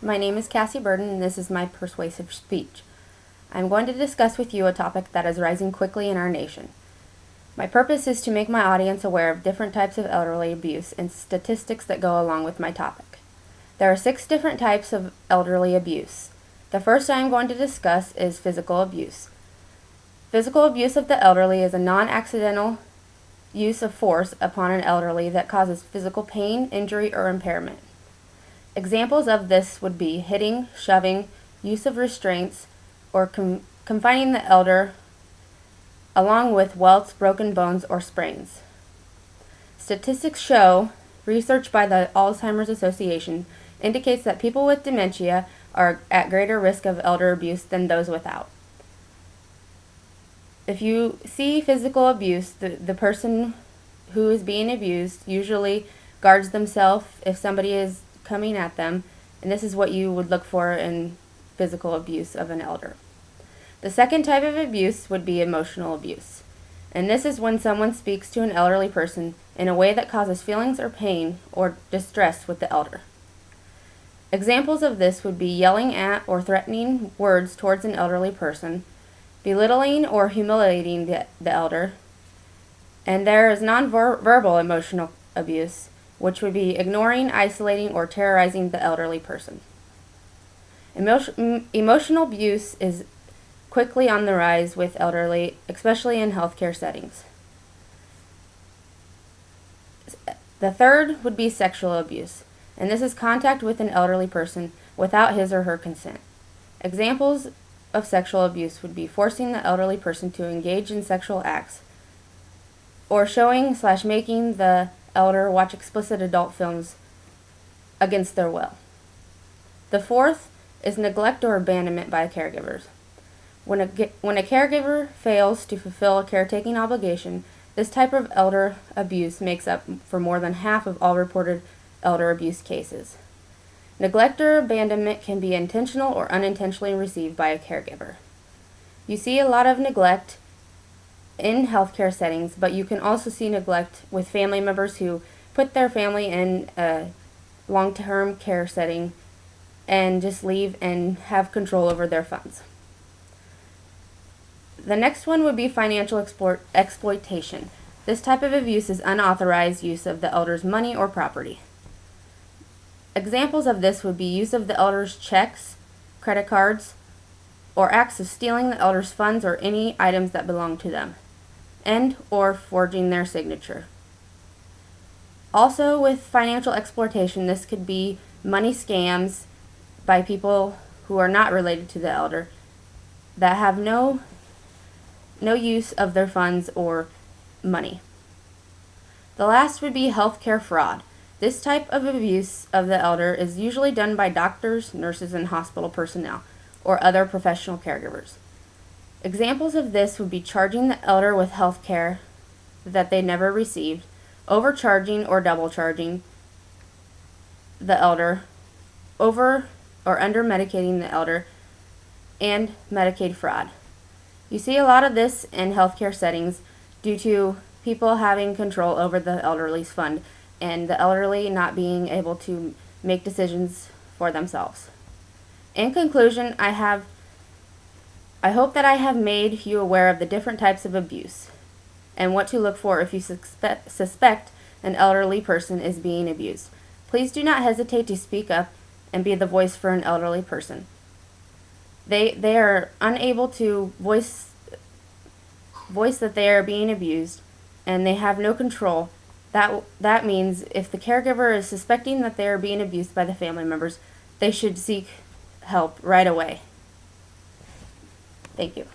My name is Cassie Burden, and this is my persuasive speech. I'm going to discuss with you a topic that is rising quickly in our nation. My purpose is to make my audience aware of different types of elderly abuse and statistics that go along with my topic. There are 6 different types of elderly abuse. The first I am going to discuss is physical abuse. Physical abuse of the elderly is a non-accidental use of force upon an elderly that causes physical pain, injury, or impairment. Examples of this would be hitting, shoving, use of restraints, or confining the elder, along with welts, broken bones, or sprains. Statistics show, research by the Alzheimer's Association indicates that people with dementia are at greater risk of elder abuse than those without. If you see physical abuse, the person who is being abused usually guards themselves if somebody is coming at them, and this is what you would look for in physical abuse of an elder. The second type of abuse would be emotional abuse, and this is when someone speaks to an elderly person in a way that causes feelings or pain or distress with the elder. Examples of this would be yelling at or threatening words towards an elderly person, belittling or humiliating the elder, and there is nonverbal emotional abuse, which would be ignoring, isolating, or terrorizing the elderly person. Emotional abuse is quickly on the rise with elderly, especially in healthcare settings. The third would be sexual abuse, and this is contact with an elderly person without his or her consent. Examples of sexual abuse would be forcing the elderly person to engage in sexual acts, or showing/making the elder watch explicit adult films against their will. The fourth is neglect or abandonment by caregivers. When a caregiver fails to fulfill a caretaking obligation, this type of elder abuse makes up for more than half of all reported elder abuse cases. Neglect or abandonment can be intentional or unintentionally received by a caregiver. You see a lot of neglect in healthcare settings, but you can also see neglect with family members who put their family in a long-term care setting and just leave and have control over their funds. The next one would be financial exploitation. This type of abuse is unauthorized use of the elder's money or property. Examples of this would be use of the elder's checks, credit cards, or acts of stealing the elder's funds or any items that belong to them, and or forging their signature. Also with financial exploitation, this could be money scams by people who are not related to the elder that have no use of their funds or money. The last would be healthcare fraud. This type of abuse of the elder is usually done by doctors, nurses, and hospital personnel, or other professional caregivers. Examples of this would be charging the elder with health care that they never received, overcharging or double charging the elder, over or under medicating the elder, and Medicaid fraud. You see a lot of this in healthcare settings due to people having control over the elderly's fund and the elderly not being able to make decisions for themselves. In conclusion, I hope that I have made you aware of the different types of abuse and what to look for if you suspect an elderly person is being abused. Please do not hesitate to speak up and be the voice for an elderly person. They are unable to voice that they are being abused, and they have no control. That means if the caregiver is suspecting that they are being abused by the family members, they should seek help right away. Thank you.